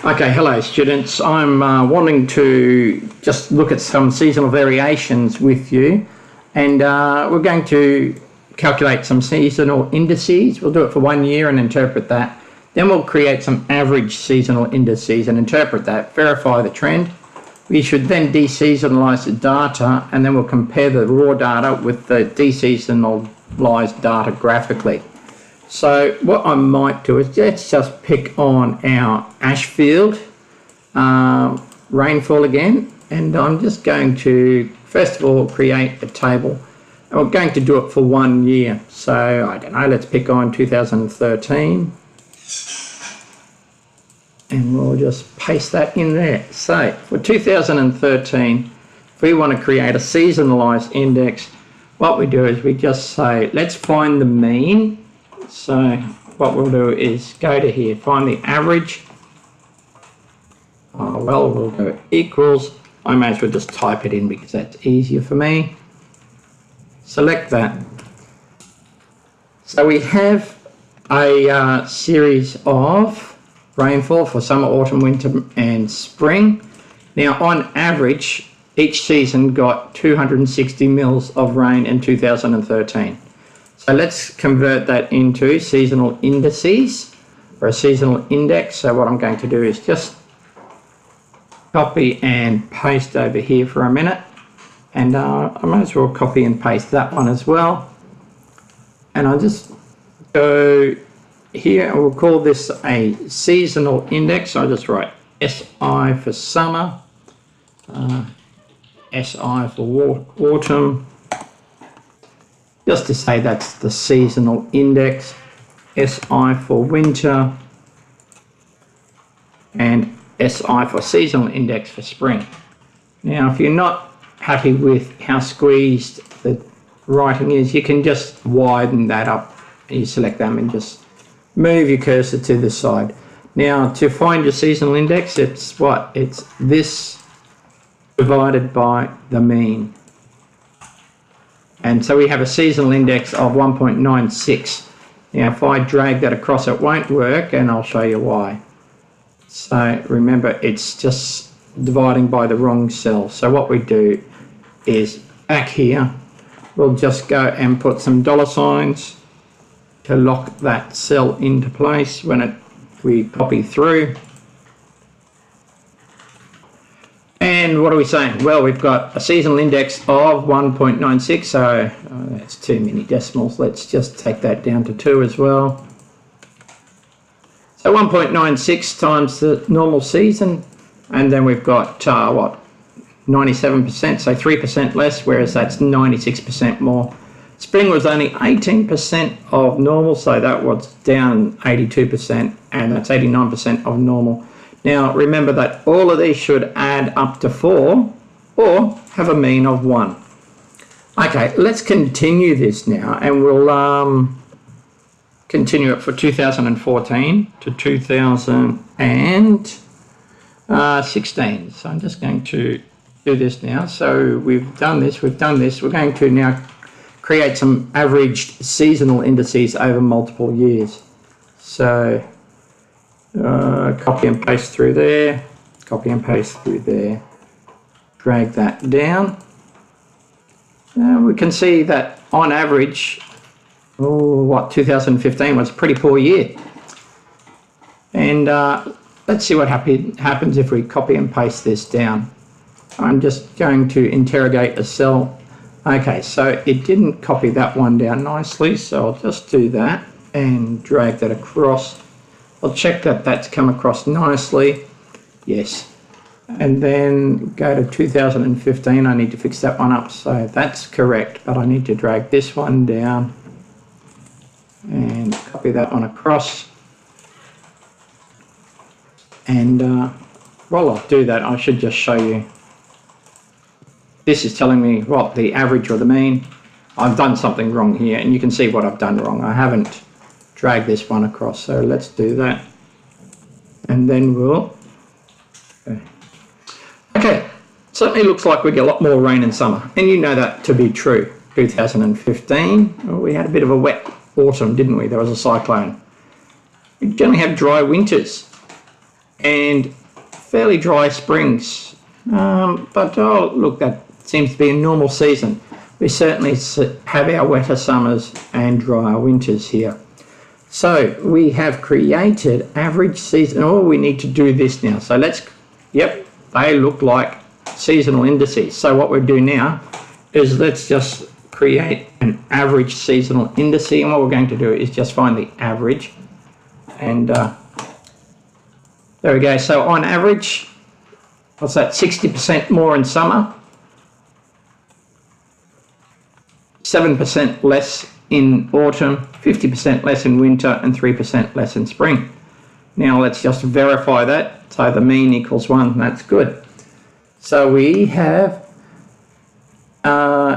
Okay, hello students. I'm wanting to just look at some seasonal variations with you, and we're going to calculate some seasonal indices. We'll do it for 1 year and interpret that. Then we'll create some average seasonal indices and interpret that, verify the trend. We should then deseasonalize the data, and then we'll compare the raw data with the deseasonalized data graphically. So what I might do is let's just pick on our ash field rainfall again, and I'm just going to first of all create a table, and we're going to do it for 1 year. So I don't know, let's pick on 2013, and we'll just paste that in there. So for 2013, if we want to create a seasonalized index, what we do is we just say let's find the mean. So what we'll do is go to here, find the average. Well, we'll go equals. I may as well just type it in because that's easier for me. Select that. So we have a series of rainfall for summer, autumn, winter and spring. Now on average, each season got 260 mils of rain in 2013. So let's convert that into seasonal indices, or a seasonal index. So what I'm going to do is just copy and paste over here for a minute, and I might as well copy and paste that one as well. And I'll just go here and we'll call this a seasonal index. So I'll just write SI for summer, SI for autumn, just to say that's the seasonal index, SI for winter, and SI for seasonal index for spring. Now, if you're not happy with how squeezed the writing is, you can just widen that up. You select them and just move your cursor to the side. Now, to find your seasonal index, it's what? It's this divided by the mean. And so we have a seasonal index of 1.96. Now if I drag that across, it won't work, and I'll show you why. So remember, it's just dividing by the wrong cell. So what we do is back here, we'll just go and put some dollar signs to lock that cell into place when we copy through. And what are we saying? Well, we've got a seasonal index of 1.96, so that's too many decimals. Let's just take that down to 2 as well. So 1.96 times the normal season, and then we've got, what, 97%, so 3% less, whereas that's 96% more. Spring was only 18% of normal, so that was down 82%, and that's 89% of normal. Now remember that all of these should add up to 4 or have a mean of 1. Okay, let's continue this now, and we'll continue it for 2014 to 2016. So I'm just going to do this now. So we've done this. We're going to now create some averaged seasonal indices over multiple years. So copy and paste through there, copy and paste through there, drag that down. Now we can see that on average, 2015 was a pretty poor year. And let's see what happens if we copy and paste this down. I'm just going to interrogate a cell. Okay, so it didn't copy that one down nicely, so I'll just do that and drag that across. I'll check that that's come across nicely. Yes. And then go to 2015. I need to fix that one up. So that's correct, but I need to drag this one down and copy that one across. And while I do that, I should just show you. This is telling me what the average or the mean. I've done something wrong here, and you can see what I've done wrong. I haven't drag this one across, so let's do that, and then we'll okay, certainly looks like we get a lot more rain in summer, and you know that to be true. 2015, we had a bit of a wet autumn, didn't we? There was a cyclone. We generally have dry winters. and fairly dry springs. But oh, look, that seems to be a normal season. We certainly have our wetter summers and drier winters here. So we have created average season. Oh, we need to do this now. So yep, they look like seasonal indices. So what we do now is let's just create an average seasonal index, and what we're going to do is just find the average, and there we go. So on average, what's that, 60% more in summer, 7% less in autumn, 50% less in winter, and 3% less in spring. Now let's just verify that. So the mean equals 1, that's good. So we have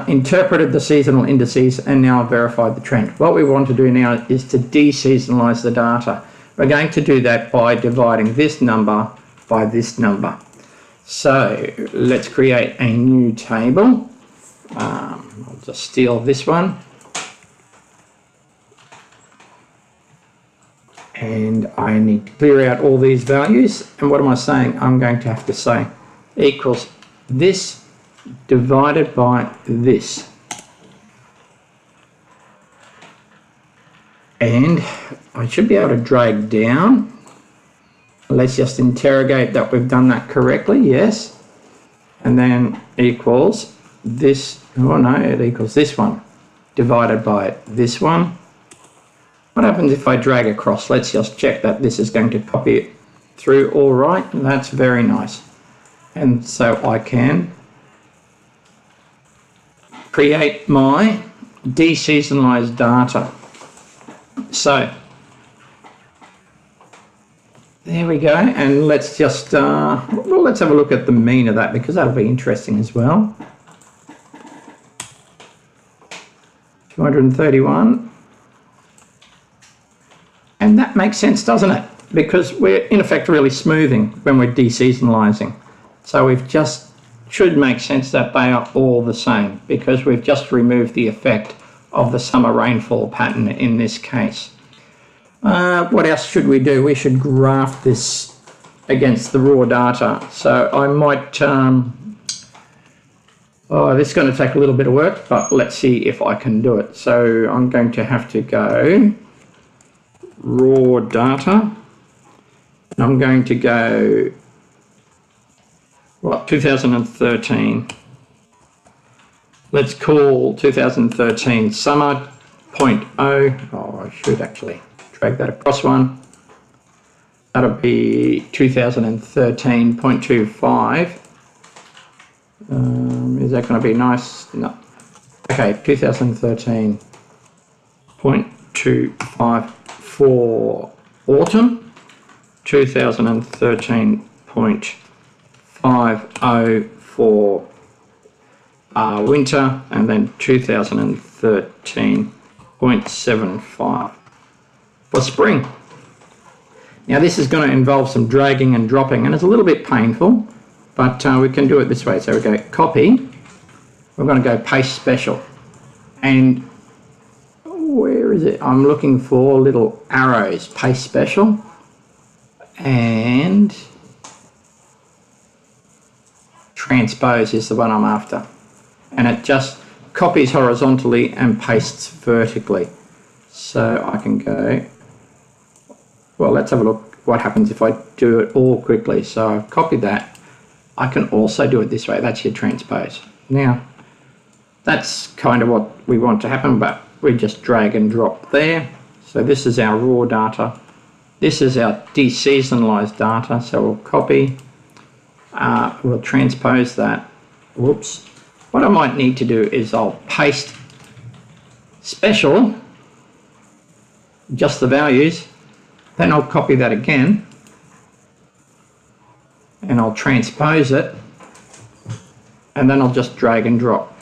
interpreted the seasonal indices and now verified the trend. What we want to do now is to deseasonalize the data. We're going to do that by dividing this number by this number. So let's create a new table. I'll just steal this one. And I need to clear out all these values. And what am I saying? I'm going to have to say equals this divided by this. And I should be able to drag down. Let's just interrogate that we've done that correctly. Yes. And then equals this. Oh no, it equals this one divided by this one. What happens if I drag across? Let's just check that this is going to copy it through all right. That's very nice. And so I can create my deseasonalized data. So there we go, and let's just well, let's have a look at the mean of that, because that'll be interesting as well. 231, and that makes sense, doesn't it? Because we're in effect really smoothing when we're deseasonalizing. So we've just should make sense that they are all the same, because we've just removed the effect of the summer rainfall pattern in this case. What else should we do? We should graph this against the raw data. So I might, oh, this is going to take a little bit of work, but let's see if I can do it. So I'm going to have to go raw data. I'm going to go, what, 2013. Let's call 2013 summer 0.0. Oh, I should actually drag that across one. That'll be 2013.25. Is that going to be nice? No. Okay, 2013.25 for autumn, 2013.50 for winter, and then 2013.75 for spring. Now this is going to involve some dragging and dropping, and it's a little bit painful, but we can do it this way. So we go copy, we're going to go paste special, and where is it? I'm looking for little arrows, paste special, and transpose is the one I'm after. And it just copies horizontally and pastes vertically. So I can go, well, let's have a look what happens if I do it all quickly. So I've copied that. I can also do it this way. That's your transpose. Now, that's kind of what we want to happen, but we just drag and drop there. So this is our raw data. This is our deseasonalized data. So we'll copy, we'll transpose that. Whoops. What I might need to do is I'll paste special, just the values, then I'll copy that again, and I'll transpose it, and then I'll just drag and drop.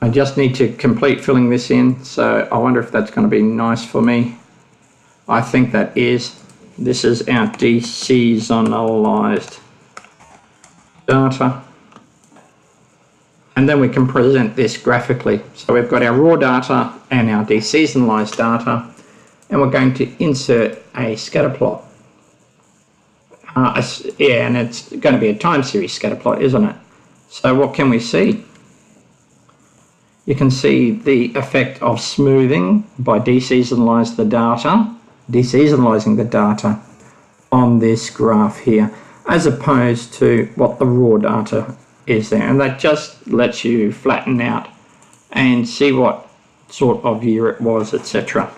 I just need to complete filling this in, so I wonder if that's going to be nice for me. I think that is. This is our deseasonalized data. And then we can present this graphically. So we've got our raw data and our deseasonalized data, and we're going to insert a scatter plot. Yeah, and it's going to be a time series scatter plot, isn't it? So what can we see? You can see the effect of smoothing by deseasonalizing the data on this graph here, as opposed to what the raw data is there. And that just lets you flatten out and see what sort of year it was, etc.